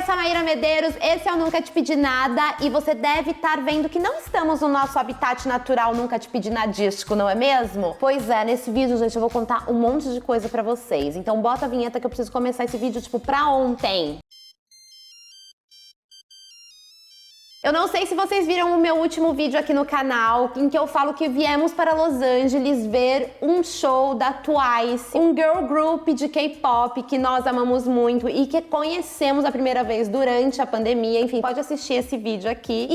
sou a Maíra Medeiros, esse é o Nunca Te Pedi Nada e você deve estar vendo que não estamos no nosso habitat natural Nunca Te Pedi Nadístico, não é mesmo? Pois é, nesse vídeo, gente, eu vou contar um monte de coisa pra vocês. Então bota a vinheta que eu preciso começar esse vídeo, tipo, pra ontem. Eu não sei se vocês viram o meu último vídeo aqui no canal, em que eu falo que viemos para Los Angeles ver um show da Twice, um girl group de K-pop que nós amamos muito e que conhecemos a primeira vez durante a pandemia. Enfim, pode assistir esse vídeo aqui.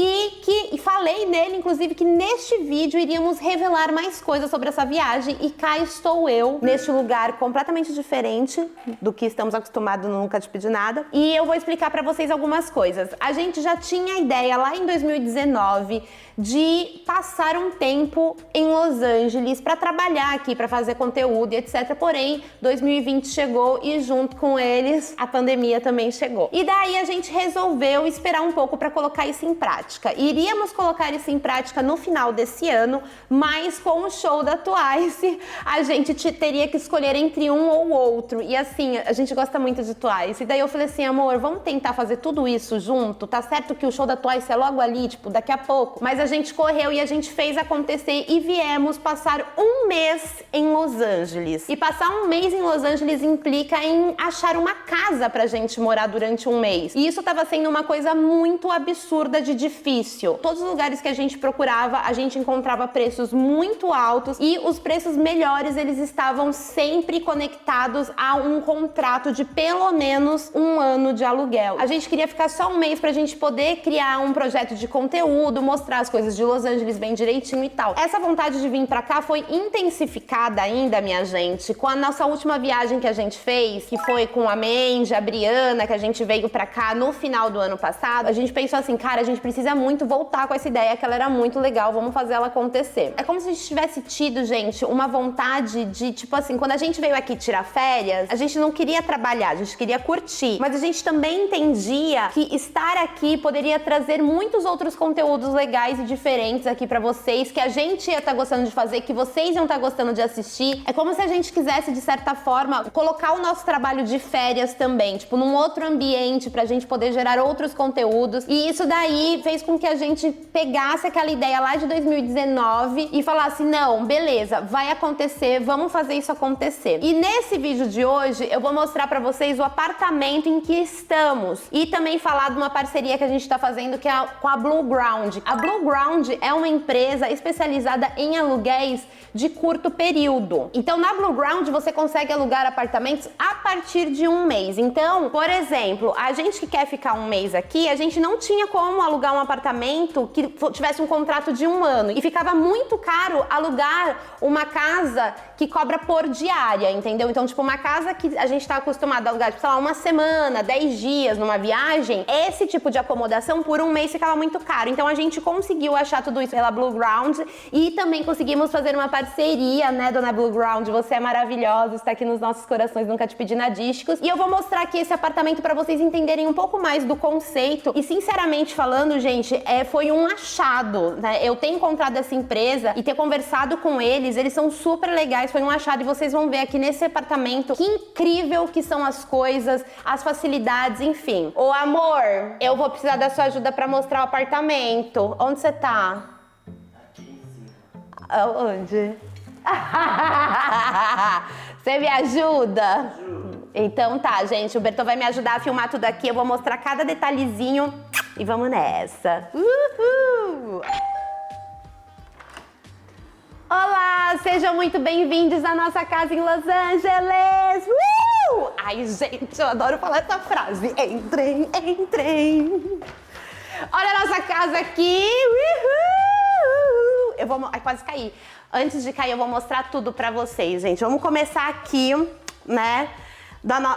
E falei nele, inclusive, que neste vídeo iríamos revelar mais coisas sobre essa viagem. E cá estou eu, neste lugar completamente diferente do que estamos acostumados no Nunca Te Pedi Nada. E eu vou explicar pra vocês algumas coisas. A gente já tinha a ideia lá em 2019 de passar um tempo em Los Angeles para trabalhar aqui, para fazer conteúdo e etc. Porém, 2020 chegou e junto com eles a pandemia também chegou. E daí a gente resolveu esperar um pouco para colocar isso em prática. Iríamos colocar isso em prática no final desse ano, mas com o show da Twice a gente teria que escolher entre um ou outro. E assim, a gente gosta muito de Twice. E daí eu falei assim, amor, vamos tentar fazer tudo isso junto? Tá certo que o show da Twice é logo ali, tipo, daqui a pouco. Mas a gente correu e a gente fez acontecer e viemos passar um mês em Los Angeles. E passar um mês em Los Angeles implica em achar uma casa pra gente morar durante um mês. E isso tava sendo uma coisa muito absurda de difícil. Todos os lugares que a gente procurava, a gente encontrava preços muito altos e os preços melhores, eles estavam sempre conectados a um contrato de pelo menos um ano de aluguel. A gente queria ficar só um mês pra gente poder criar um projeto de conteúdo, mostrar as coisas de Los Angeles bem direitinho e tal. Essa vontade de vir pra cá foi intensificada ainda, minha gente, com a nossa última viagem que a gente fez, que foi com a Mandy, a Briana, que a gente veio pra cá no final do ano passado. A gente pensou assim, cara, a gente precisa muito voltar com essa ideia, que ela era muito legal, vamos fazer ela acontecer. É como se a gente tivesse tido, gente, uma vontade de, tipo assim, quando a gente veio aqui tirar férias, a gente não queria trabalhar, a gente queria curtir, mas a gente também entendia que estar aqui poderia trazer muitos outros conteúdos legais e diferentes aqui pra vocês, que a gente ia estar gostando de fazer, que vocês iam estar gostando de assistir. É como se a gente quisesse, de certa forma, colocar o nosso trabalho de férias também, tipo, num outro ambiente pra gente poder gerar outros conteúdos. E isso daí fez com que a gente pegasse aquela ideia lá de 2019 e falasse, não, beleza, vai acontecer, vamos fazer isso acontecer. E nesse vídeo de hoje, eu vou mostrar pra vocês o apartamento em que estamos e também falar de uma parceria que a gente tá fazendo que é com a Blue Ground. A Blue Ground é uma empresa especializada em aluguéis de curto período. Então, na Blue Ground, você consegue alugar apartamentos a partir de um mês. Então, por exemplo, a gente que quer ficar um mês aqui, a gente não tinha como alugar um apartamento que tivesse um contrato de um ano. E ficava muito caro alugar uma casa que cobra por diária, entendeu? Então, tipo, uma casa que a gente tá acostumado a alugar, tipo, sei lá, uma semana, 10 dias numa viagem, esse tipo de acomodação por um mês ficava muito caro. Então, a gente conseguiu achar tudo isso pela Blue Ground e também conseguimos fazer uma parceria, né, dona Blue Ground? Você é maravilhosa, está aqui nos nossos corações, Nunca Te Pedi Nadísticos. E eu vou mostrar aqui esse apartamento para vocês entenderem um pouco mais do conceito. E, sinceramente falando, gente, foi um achado, né? Eu ter encontrado essa empresa e ter conversado com eles, eles são super legais, foi um achado e vocês vão ver aqui nesse apartamento que incrível que são as coisas, as facilidades, enfim. Ô, amor, eu vou precisar da sua ajuda para mostrar o apartamento. Onde você tá? Onde? Você me ajuda? Ajudo. Então tá, gente, o Bertô vai me ajudar a filmar tudo aqui, eu vou mostrar cada detalhezinho e vamos nessa. Uhul! Olá, sejam muito bem-vindos à nossa casa em Los Angeles! Ai, gente, eu adoro falar essa frase. Entrem, entrem. Olha a nossa casa aqui. Eu vou... Ai, quase caí. Antes de cair, eu vou mostrar tudo pra vocês, gente. Vamos começar aqui, né?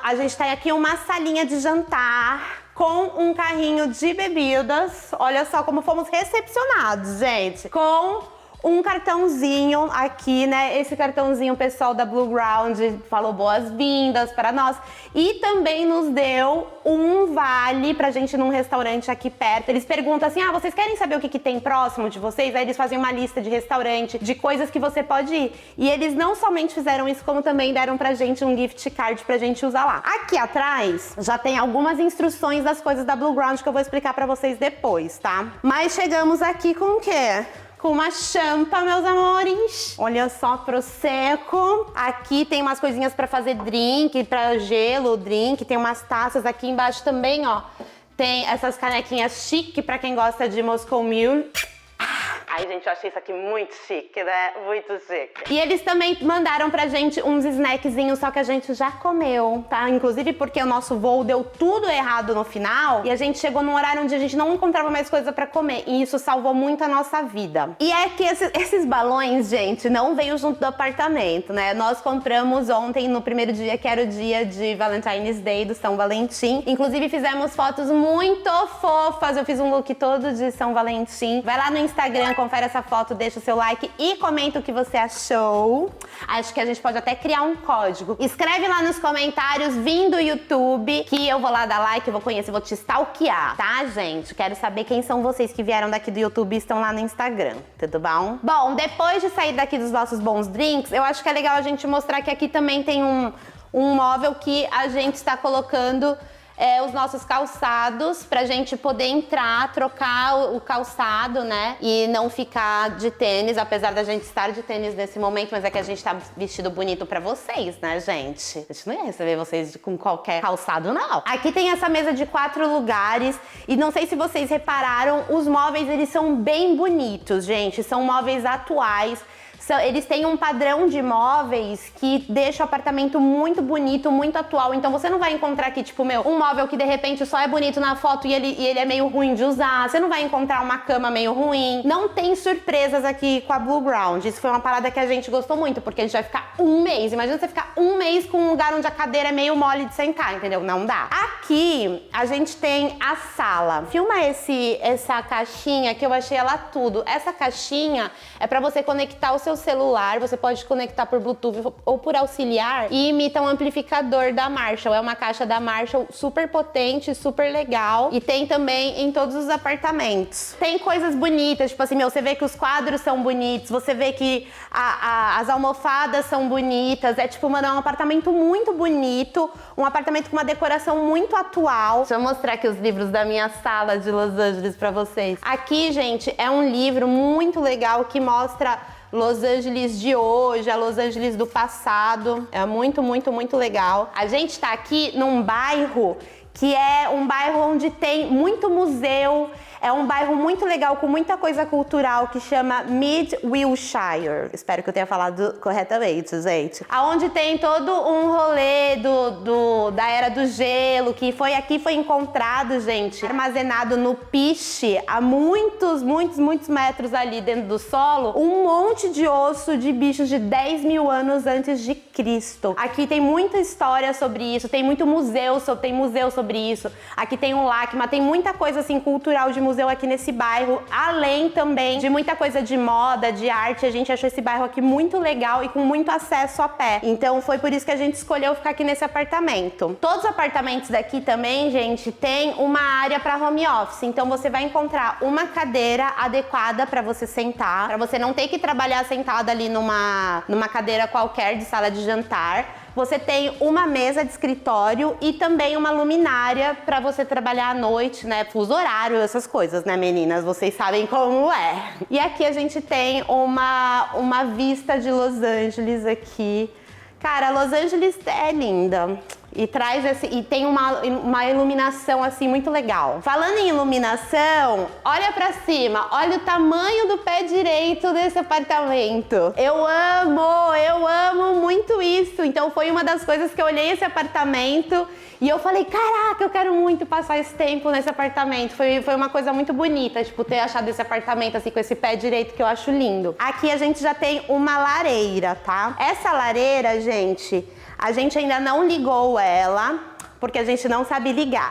A gente tem aqui uma salinha de jantar com um carrinho de bebidas. Olha só como fomos recepcionados, gente. Com um cartãozinho aqui, né? Esse cartãozinho o pessoal da Blue Ground falou boas-vindas para nós e também nos deu um vale pra gente ir num restaurante aqui perto. Eles perguntam assim, vocês querem saber o que tem próximo de vocês? Aí eles fazem uma lista de restaurante, de coisas que você pode ir. E eles não somente fizeram isso, como também deram pra gente um gift card pra gente usar lá. Aqui atrás já tem algumas instruções das coisas da Blue Ground que eu vou explicar pra vocês depois, tá? Mas chegamos aqui com o quê? Com uma champa, meus amores. Olha só, Prosecco. Aqui tem umas coisinhas pra fazer drink, pra gelo, drink. Tem umas taças aqui embaixo também, ó. Tem essas canequinhas chique pra quem gosta de Moscow Mule. Ai, gente, eu achei isso aqui muito chique, né? Muito chique. E eles também mandaram pra gente uns snackzinhos, só que a gente já comeu, tá? Inclusive porque o nosso voo deu tudo errado no final e a gente chegou num horário onde a gente não encontrava mais coisa pra comer. E isso salvou muito a nossa vida. E é que esses balões, gente, não veio junto do apartamento, né? Nós compramos ontem, no primeiro dia, que era o dia de Valentine's Day, do São Valentim. Inclusive, fizemos fotos muito fofas. Eu fiz um look todo de São Valentim. Vai lá no Instagram, confere essa foto, deixa o seu like e comenta o que você achou. Acho que a gente pode até criar um código. Escreve lá nos comentários, vim do YouTube, que eu vou lá dar like, eu vou conhecer, vou te stalkear, tá, gente? Quero saber quem são vocês que vieram daqui do YouTube e estão lá no Instagram, tudo bom? Bom, depois de sair daqui dos nossos bons drinks, eu acho que é legal a gente mostrar que aqui também tem um móvel que a gente está colocando os nossos calçados pra gente poder entrar, trocar o calçado, né? E não ficar de tênis, apesar da gente estar de tênis nesse momento, mas é que a gente tá vestido bonito pra vocês, né, gente? A gente não ia receber vocês com qualquer calçado, não. Aqui tem essa mesa de 4 lugares e não sei se vocês repararam, os móveis, eles são bem bonitos, gente. São móveis atuais. Eles têm um padrão de móveis que deixa o apartamento muito bonito, muito atual. Então você não vai encontrar aqui, tipo, um móvel que de repente só é bonito na foto e ele é meio ruim de usar. Você não vai encontrar uma cama meio ruim. Não tem surpresas aqui com a Blue Ground. Isso foi uma parada que a gente gostou muito, porque a gente vai ficar um mês. Imagina você ficar um mês com um lugar onde a cadeira é meio mole de sentar, entendeu? Não dá. Aqui a gente tem a sala. Filma essa caixinha que eu achei ela tudo. Essa caixinha é pra você conectar o seu celular, você pode conectar por Bluetooth ou por auxiliar e imita um amplificador da Marshall. É uma caixa da Marshall super potente, super legal e tem também em todos os apartamentos. Tem coisas bonitas, tipo assim, você vê que os quadros são bonitos, você vê que as almofadas são bonitas, é tipo, mano, é um apartamento muito bonito, um apartamento com uma decoração muito atual. Deixa eu mostrar aqui os livros da minha sala de Los Angeles pra vocês. Aqui, gente, é um livro muito legal que mostra Los Angeles de hoje, a Los Angeles do passado. É muito, muito, muito legal. A gente tá aqui num bairro que é um bairro onde tem muito museu. É um bairro muito legal, com muita coisa cultural, que chama Mid Wilshire. Espero que eu tenha falado corretamente, gente. Aonde tem todo um rolê da Era do Gelo, que foi encontrado, gente, armazenado no piche, a muitos metros ali dentro do solo, um monte de osso de bichos de 10 mil anos antes de Cristo. Aqui tem muita história sobre isso, tem muito museu, tem museu sobre isso. Aqui tem um LACMA, tem muita coisa assim cultural de museu aqui nesse bairro, além também de muita coisa de moda, de arte. A gente achou esse bairro aqui muito legal e com muito acesso a pé. Então foi por isso que a gente escolheu ficar aqui nesse apartamento. Todos os apartamentos daqui também, gente, tem uma área para home office. Então você vai encontrar uma cadeira adequada para você sentar, para você não ter que trabalhar sentada ali numa cadeira qualquer de sala de jantar. Você tem uma mesa de escritório e também uma luminária para você trabalhar à noite, né? Fuso horário, essas coisas, né, meninas? Vocês sabem como é. E aqui a gente tem uma vista de Los Angeles aqui. Cara, Los Angeles é linda. E tem uma iluminação assim muito legal. Falando em iluminação, olha pra cima, olha o tamanho do pé direito desse apartamento. Eu amo muito isso. Então foi uma das coisas que eu olhei esse apartamento e eu falei, caraca, eu quero muito passar esse tempo nesse apartamento. Foi uma coisa muito bonita, tipo, ter achado esse apartamento assim com esse pé direito que eu acho lindo. Aqui a gente já tem uma lareira, tá? Essa lareira, gente, a gente ainda não ligou ela, porque a gente não sabe ligar.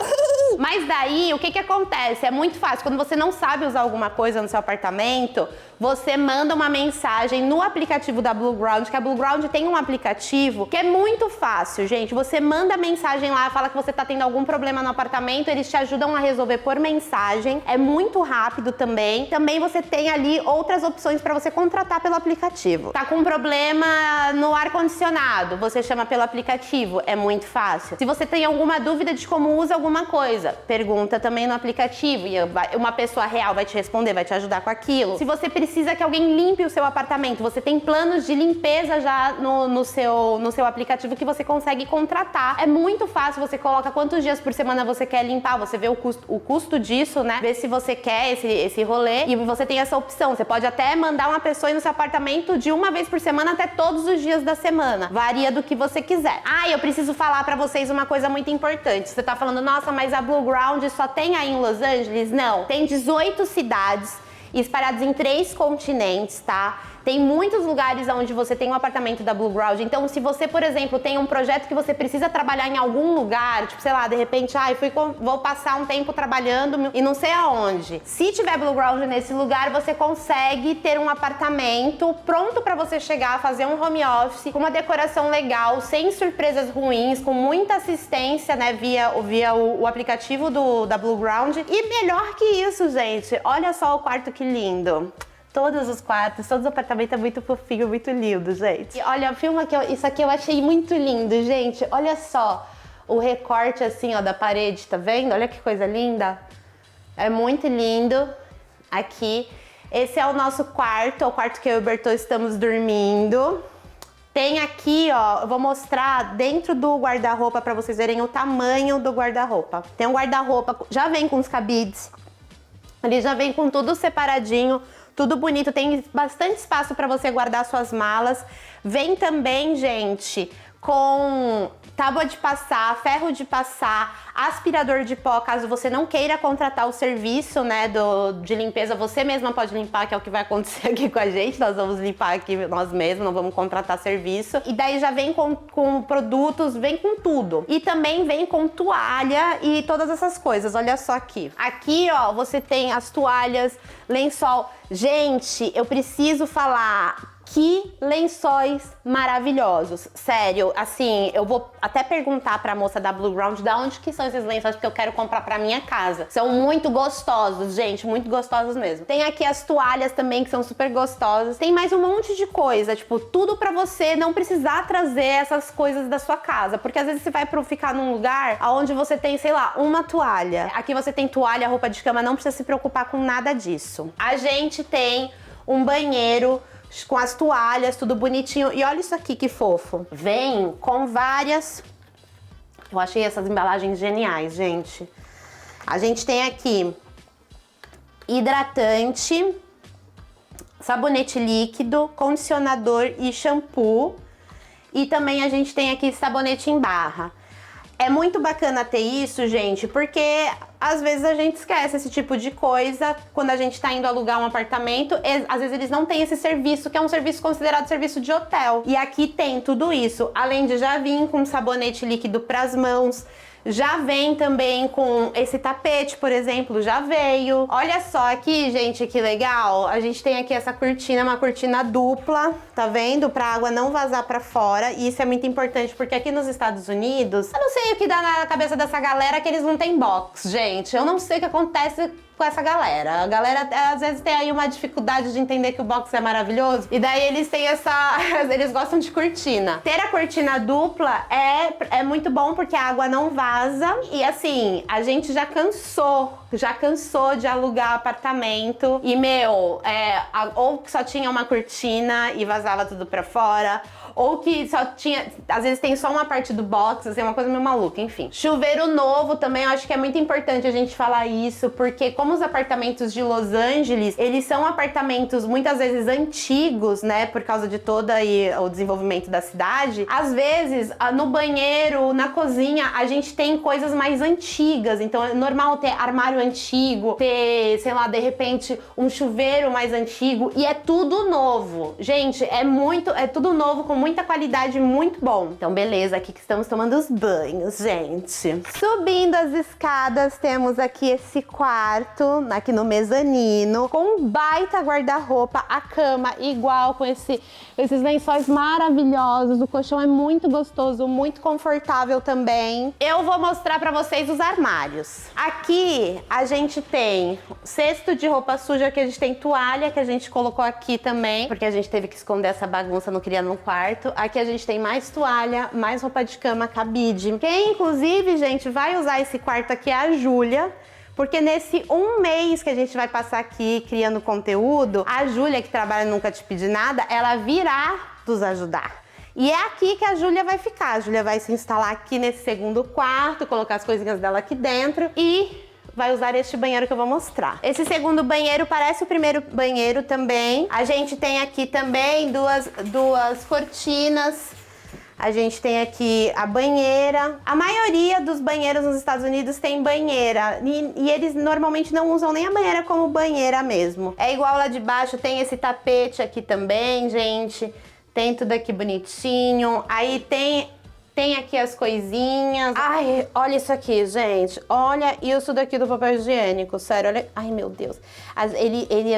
Mas daí, o que que acontece? É muito fácil. Quando você não sabe usar alguma coisa no seu apartamento, você manda uma mensagem no aplicativo da Blueground, que a Blueground tem um aplicativo que é muito fácil, gente. Você manda mensagem lá, fala que você tá tendo algum problema no apartamento, eles te ajudam a resolver por mensagem. É muito rápido também. Também você tem ali outras opções para você contratar pelo aplicativo. Tá com um problema no ar-condicionado, você chama pelo aplicativo, é muito fácil. Se você tem alguma dúvida de como usa alguma coisa, pergunta também no aplicativo e uma pessoa real vai te responder, vai te ajudar com aquilo. Se você precisa que alguém limpe o seu apartamento, você tem planos de limpeza já no seu aplicativo que você consegue contratar. É muito fácil, você coloca quantos dias por semana você quer limpar, você vê o custo disso, né? Vê se você quer esse rolê e você tem essa opção. Você pode até mandar uma pessoa ir no seu apartamento de uma vez por semana até todos os dias da semana. Varia do que você quiser. Ah, eu preciso falar pra vocês uma coisa muito importante. Você tá falando, nossa, mas a Blueground só tem aí em Los Angeles? Não. Tem 18 cidades espalhados em 3 continentes, tá? Tem muitos lugares onde você tem um apartamento da Blueground. Então, se você, por exemplo, tem um projeto que você precisa trabalhar em algum lugar, tipo, sei lá, de repente, vou passar um tempo trabalhando e não sei aonde. Se tiver Blueground nesse lugar, você consegue ter um apartamento pronto pra você chegar, fazer um home office, com uma decoração legal, sem surpresas ruins, com muita assistência, né, via o aplicativo da Blueground. E melhor que isso, gente, olha só o quarto que lindo. Todos os quartos, todos os apartamentos é muito fofinho, muito lindo, gente. E olha, filma aqui, isso aqui eu achei muito lindo, gente. Olha só o recorte assim, ó, da parede, tá vendo? Olha que coisa linda. É muito lindo aqui. Esse é o nosso quarto, é o quarto que eu e o Bertô estamos dormindo. Tem aqui, ó, eu vou mostrar dentro do guarda-roupa pra vocês verem o tamanho do guarda-roupa. Tem um guarda-roupa, já vem com os cabides. Ele já vem com tudo separadinho. Tudo bonito, tem bastante espaço para você guardar suas malas. Vem também, gente, com tábua de passar, ferro de passar, aspirador de pó, caso você não queira contratar o serviço, né, de limpeza, você mesma pode limpar, que é o que vai acontecer aqui com a gente. Nós vamos limpar aqui nós mesmos, não vamos contratar serviço. E daí já vem com produtos, vem com tudo. E também vem com toalha e todas essas coisas, olha só aqui. Aqui, ó, você tem as toalhas, lençol. Gente, eu preciso falar... Que lençóis maravilhosos. Sério, assim, eu vou até perguntar pra moça da Blueground de onde que são esses lençóis, porque eu quero comprar pra minha casa. São muito gostosos, gente, muito gostosos mesmo. Tem aqui as toalhas também, que são super gostosas. Tem mais um monte de coisa, tipo, tudo pra você não precisar trazer essas coisas da sua casa. Porque às vezes você vai ficar num lugar onde você tem, sei lá, uma toalha. Aqui você tem toalha, roupa de cama, não precisa se preocupar com nada disso. A gente tem um banheiro com as toalhas, tudo bonitinho. E olha isso aqui, que fofo. Vem com várias... Eu achei essas embalagens geniais, gente. A gente tem aqui hidratante, sabonete líquido, condicionador e shampoo. E também a gente tem aqui sabonete em barra. É muito bacana ter isso, gente, porque às vezes a gente esquece esse tipo de coisa quando a gente tá indo alugar um apartamento. Às vezes eles não têm esse serviço, que é um serviço considerado serviço de hotel. E aqui tem tudo isso, além de já vir com sabonete líquido pras mãos. Já vem também com esse tapete, por exemplo, já veio. Olha só aqui, gente, que legal. A gente tem aqui essa cortina, uma cortina dupla, tá vendo? Pra água não vazar pra fora. E isso é muito importante, porque aqui nos Estados Unidos, eu não sei o que dá na cabeça dessa galera que eles não têm box, gente. Eu não sei o que acontece com essa galera. A galera, às vezes, tem aí uma dificuldade de entender que o box é maravilhoso. E daí eles têm eles gostam de cortina. Ter a cortina dupla é muito bom, porque a água não vaza. E assim, a gente já cansou de alugar apartamento. E, meu, ou que só tinha uma cortina e vazava tudo pra fora, ou que só tinha... Às vezes tem só uma parte do box, assim, uma coisa meio maluca, enfim. Chuveiro novo também, eu acho que é muito importante a gente falar isso, porque como os apartamentos de Los Angeles, eles são apartamentos muitas vezes antigos, né, por causa de todo aí o desenvolvimento da cidade, às vezes no banheiro, na cozinha, a gente tem coisas mais antigas, então é normal ter armário antigo, ter, sei lá, de repente um chuveiro mais antigo, e é tudo novo. Gente, é tudo novo, com muita qualidade, muito bom. Então, beleza, aqui que estamos tomando os banhos, gente. Subindo as escadas, temos aqui esse quarto, aqui no mezanino, com um baita guarda-roupa, a cama igual, com esses lençóis maravilhosos, o colchão é muito gostoso, muito confortável também. Eu vou mostrar pra vocês os armários. Aqui a gente tem cesto de roupa suja, que a gente tem toalha, que a gente colocou aqui também, porque a gente teve que esconder essa bagunça, não queria no quarto. Aqui a gente tem mais toalha, mais roupa de cama, cabide. Quem, inclusive, gente, vai usar esse quarto aqui é a Júlia, porque nesse um mês que a gente vai passar aqui criando conteúdo, a Júlia, que trabalha no Nunca Te Pedi Nada, ela virá nos ajudar. E é aqui que a Júlia vai ficar. A Júlia vai se instalar aqui nesse segundo quarto, colocar as coisinhas dela aqui dentro e vai usar este banheiro que eu vou mostrar. Esse segundo banheiro parece o primeiro banheiro também. A gente tem aqui também duas cortinas. A gente tem aqui a banheira. A maioria dos banheiros nos Estados Unidos tem banheira. E eles normalmente não usam nem a banheira como banheira mesmo. É igual lá de baixo, tem esse tapete aqui também, gente. Tem tudo aqui bonitinho. Aí tem aqui as coisinhas. Ai, olha isso aqui, gente. Olha isso daqui do papel higiênico, sério, olha. Ai, meu Deus. A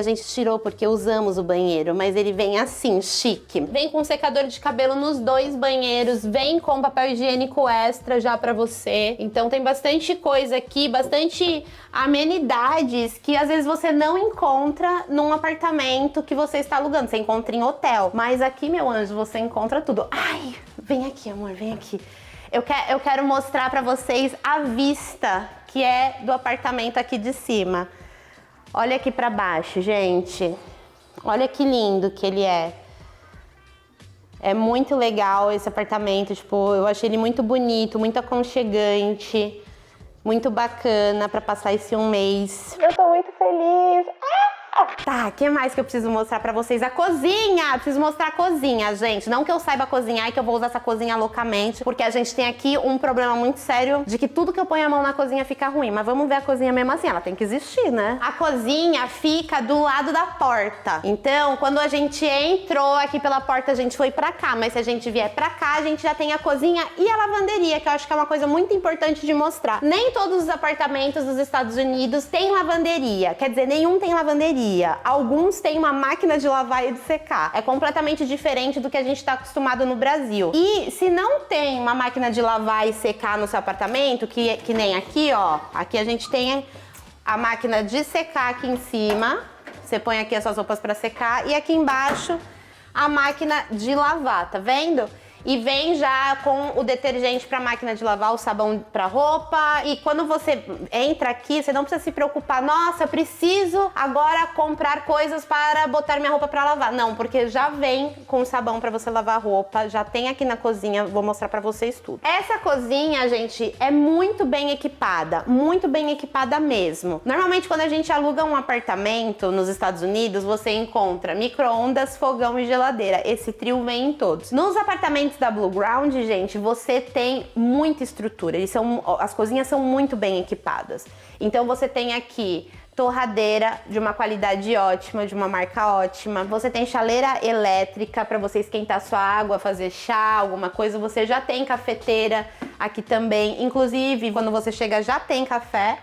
gente tirou porque usamos o banheiro, mas ele vem assim, chique. Vem com secador de cabelo nos dois banheiros, vem com papel higiênico extra já pra você. Então tem bastante coisa aqui, bastante amenidades que às vezes você não encontra num apartamento que você está alugando. Você encontra em hotel. Mas aqui, meu anjo, você encontra tudo. Ai, vem aqui, amor, vem aqui. Eu quero mostrar pra vocês a vista que é do apartamento aqui de cima. Olha aqui pra baixo, gente. Olha que lindo que ele é. É muito legal esse apartamento, tipo, eu achei ele muito bonito, muito aconchegante, muito bacana pra passar esse um mês. Eu tô muito feliz. Tá, o que mais que eu preciso mostrar pra vocês? A cozinha! Preciso mostrar a cozinha, gente. Não que eu saiba cozinhar e que eu vou usar essa cozinha loucamente, porque a gente tem aqui um problema muito sério de que tudo que eu ponho a mão na cozinha fica ruim. Mas vamos ver a cozinha mesmo assim, ela tem que existir, né? A cozinha fica do lado da porta. Então, quando a gente entrou aqui pela porta, a gente foi pra cá. Mas se a gente vier pra cá, a gente já tem a cozinha e a lavanderia, que eu acho que é uma coisa muito importante de mostrar. Nem todos os apartamentos dos Estados Unidos têm lavanderia. Quer dizer, nenhum tem lavanderia. Alguns têm uma máquina de lavar e de secar. É completamente diferente do que a gente está acostumado no Brasil. E se não tem uma máquina de lavar e secar no seu apartamento, que nem aqui, ó. Aqui a gente tem a máquina de secar aqui em cima. Você põe aqui as suas roupas para secar. E aqui embaixo a máquina de lavar, tá vendo? E vem já com o detergente para máquina de lavar, o sabão para roupa. E quando você entra aqui, você não precisa se preocupar. Nossa, preciso agora comprar coisas para botar minha roupa para lavar. Não, porque já vem com sabão para você lavar a roupa. Já tem aqui na cozinha, vou mostrar para vocês tudo. Essa cozinha, gente, é muito bem equipada mesmo. Normalmente, quando a gente aluga um apartamento nos Estados Unidos, você encontra micro-ondas, fogão e geladeira. Esse trio vem em todos. Nos apartamentos da Blue Ground, gente, você tem muita estrutura. As cozinhas são muito bem equipadas. Então você tem aqui torradeira de uma qualidade ótima, de uma marca ótima. Você tem chaleira elétrica para você esquentar sua água, fazer chá, alguma coisa. Você já tem cafeteira aqui também. Inclusive, quando você chega, já tem café.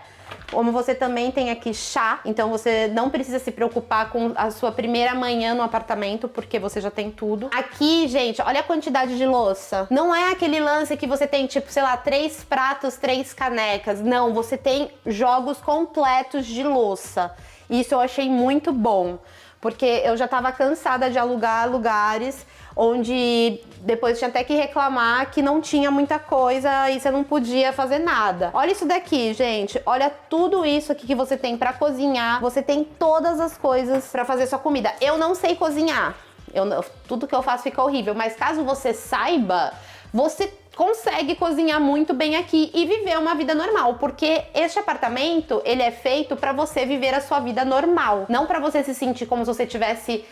Como você também tem aqui chá, então você não precisa se preocupar com a sua primeira manhã no apartamento, porque você já tem tudo. Aqui, gente, olha a quantidade de louça. Não é aquele lance que você tem, tipo, sei lá, 3 pratos, 3 canecas. Não, você tem jogos completos de louça. Isso eu achei muito bom, porque eu já tava cansada de alugar lugares onde depois tinha até que reclamar que não tinha muita coisa e você não podia fazer nada. Olha isso daqui, gente. Olha tudo isso aqui que você tem pra cozinhar. Você tem todas as coisas pra fazer sua comida. Eu não sei cozinhar. Tudo que eu faço fica horrível. Mas caso você saiba, você consegue cozinhar muito bem aqui e viver uma vida normal, porque este apartamento, ele é feito pra você viver a sua vida normal, não pra você se sentir como se você estivesse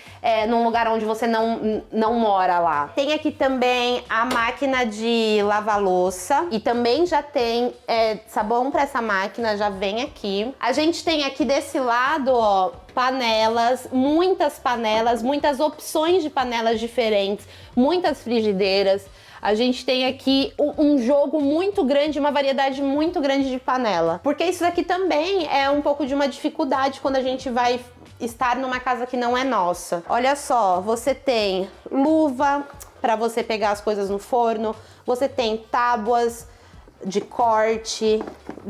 num lugar onde você não mora lá. Tem aqui também a máquina de lavar louça e também já tem sabão pra essa máquina, já vem aqui. A gente tem aqui desse lado, ó, panelas, muitas opções de panelas diferentes, muitas frigideiras. A gente tem aqui um jogo muito grande, uma variedade muito grande de panela. Porque isso daqui também é um pouco de uma dificuldade quando a gente vai estar numa casa que não é nossa. Olha só, você tem luva para você pegar as coisas no forno, você tem tábuas de corte.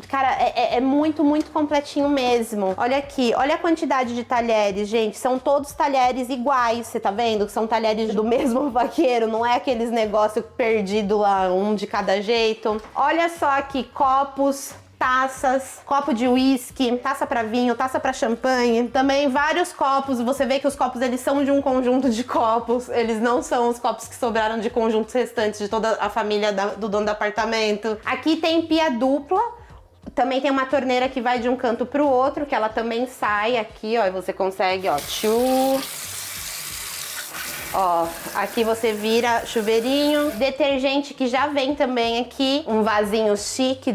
Cara, é muito, muito completinho mesmo. Olha aqui, olha a quantidade de talheres, gente. São todos talheres iguais, você tá vendo? São talheres do mesmo vaqueiro, não é aqueles negócios perdidos lá, um de cada jeito. Olha só aqui, copos, taças, copo de uísque, taça para vinho, taça para champanhe. Também vários copos, você vê que os copos eles são de um conjunto de copos, eles não são os copos que sobraram de conjuntos restantes de toda a família do dono do apartamento. Aqui tem pia dupla, também tem uma torneira que vai de um canto pro outro, que ela também sai aqui, ó, e você consegue, ó, Ó, aqui você vira chuveirinho, detergente que já vem também aqui, um vasinho chique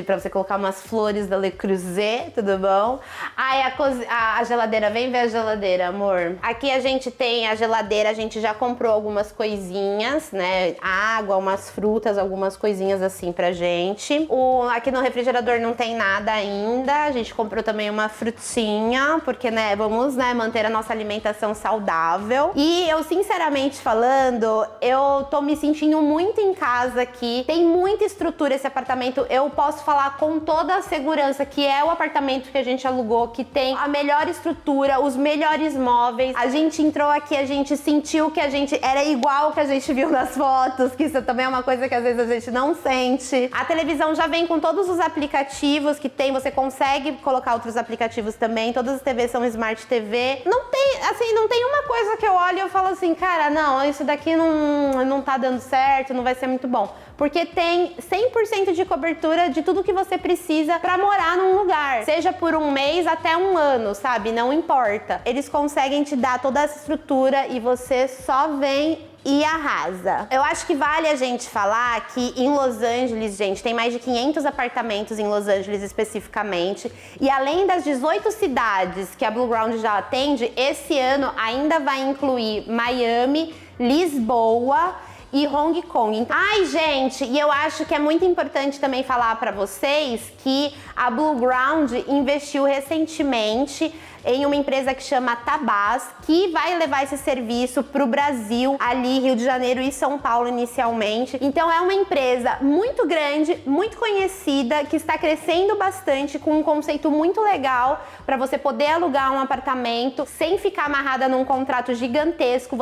pra você colocar umas flores da Le Creuset, tudo bom? Aí a geladeira, vem ver a geladeira, amor. Aqui a gente tem a geladeira, a gente já comprou algumas coisinhas, né? Água, umas frutas, algumas coisinhas assim pra gente. Aqui no refrigerador não tem nada ainda, a gente comprou também uma frutinha, porque, né, vamos, né, manter a nossa alimentação saudável. E eu, sinceramente falando, eu tô me sentindo muito em casa aqui. Tem muita estrutura esse apartamento. Eu posso falar com toda a segurança que é o apartamento que a gente alugou, que tem a melhor estrutura, os melhores móveis. A gente entrou aqui, a gente sentiu que a gente era igual que a gente viu nas fotos, que isso também é uma coisa que às vezes a gente não sente. A televisão já vem com todos os aplicativos que tem, você consegue colocar outros aplicativos também. Todas as TVs são Smart TV. Não tem uma coisa que eu olho e eu falo assim, cara, não, isso daqui não tá dando certo, não vai ser muito bom. Porque tem 100% de cobertura de tudo que você precisa pra morar num lugar. Seja por um mês até um ano, sabe? Não importa. Eles conseguem te dar toda essa estrutura e você só vem e arrasa. Eu acho que vale a gente falar que em Los Angeles, gente, tem mais de 500 apartamentos em Los Angeles especificamente. E além das 18 cidades que a Blue Ground já atende, esse ano ainda vai incluir Miami, Lisboa e Hong Kong. Ai, gente, e eu acho que é muito importante também falar pra vocês que a Blue Ground investiu recentemente em uma empresa que chama Tabás, que vai levar esse serviço pro Brasil, ali Rio de Janeiro e São Paulo inicialmente. Então é uma empresa muito grande, muito conhecida, que está crescendo bastante, com um conceito muito legal para você poder alugar um apartamento sem ficar amarrada num contrato gigantesco,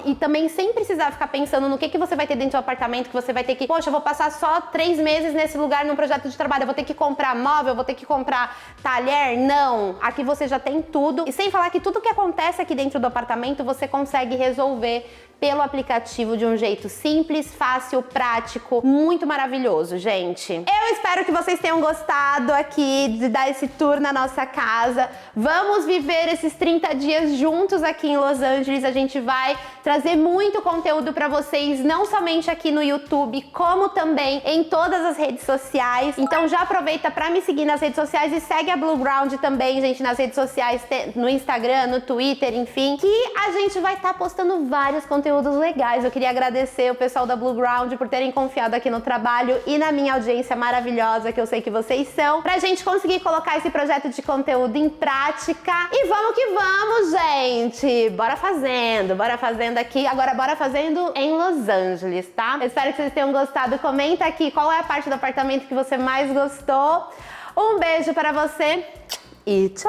e também sem precisar ficar pensando no que você vai ter dentro do apartamento, que você vai ter que, poxa, eu vou passar só 3 meses nesse lugar num projeto de trabalho, eu vou ter que comprar móvel, eu vou ter que comprar talher. Não, aqui você já tem tudo, e sem falar que tudo que acontece aqui dentro do apartamento você consegue resolver pelo aplicativo de um jeito simples, fácil, prático, muito maravilhoso, gente. Eu espero que vocês tenham gostado aqui de dar esse tour na nossa casa. Vamos viver esses 30 dias juntos aqui em Los Angeles. A gente vai trazer muito conteúdo pra vocês, não somente aqui no YouTube, como também em todas as redes sociais. Então já aproveita pra me seguir nas redes sociais e segue a Blue Ground também, gente, nas redes sociais, no Instagram, no Twitter, enfim, que a gente vai estar postando vários conteúdos legais. Eu queria agradecer o pessoal da Blue Ground por terem confiado aqui no trabalho e na minha audiência maravilhosa, que eu sei que vocês são, pra gente conseguir colocar esse projeto de conteúdo em prática. E vamos que vamos, gente! Bora fazendo aqui. Agora bora fazendo em Los Angeles, tá? Eu espero que vocês tenham gostado. Comenta aqui qual é a parte do apartamento que você mais gostou. Um beijo para você e tchau!